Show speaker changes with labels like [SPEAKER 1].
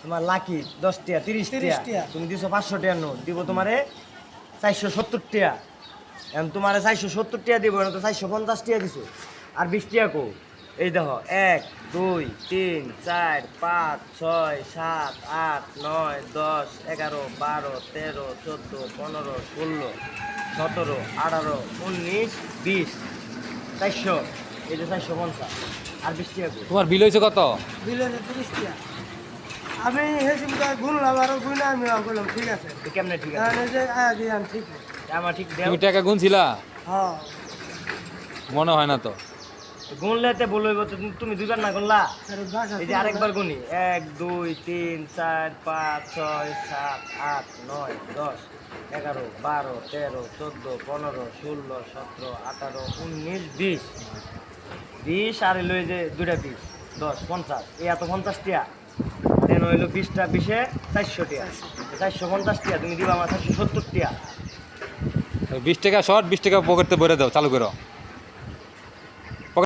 [SPEAKER 1] তোমার লাকি 10 টাকা 30 টাকা তুমি দিছো 500 টাকা নোট দিব তোমারে 470 টাকা। এখন তোমারে 470 টাকা দিব না তো 450 টাকা দিছো আর 20 টাকা কো। এই দেখো 1 2 3 4 5 6 7 8 9 10 11 12 13 14 15 16 17 18 19 20 400 এই যে 450 আর 20 টাকা কো।
[SPEAKER 2] তোমার বিল হয়েছে কত?
[SPEAKER 3] বিল হয়েছে 30 টাকা। আমি হেসিমটা গুনলাম আর গুনে আমি বললাম ঠিক আছে।
[SPEAKER 1] কেমনে ঠিক আছে?
[SPEAKER 3] তাহলে যে দিলাম ঠিক আছে।
[SPEAKER 1] আমার ঠিক দেও।
[SPEAKER 2] তুমি টাকা গুনছিলা?
[SPEAKER 3] হ্যাঁ
[SPEAKER 2] মনে হয় না তো।
[SPEAKER 1] গুনলেতে বলইব তো তুমি দুইবার না গুনলা।
[SPEAKER 3] আরে বাসা
[SPEAKER 1] এই যে আরেকবার গুনি 1 2 3 4 5 6 7 8 9 10 11 12 13 14 15 16 17 18 19 20 20 আর লই যে দুইটা 20 10 50 এই এত 50 টাকা দেন হইলো 20টা 20 এ 400 টাকা 450 টাকা তুমি দিবা আমার 470 টাকা।
[SPEAKER 2] 20 টাকা শর্ট 20 টাকা পকেটে ভরে দাও, চালু করো।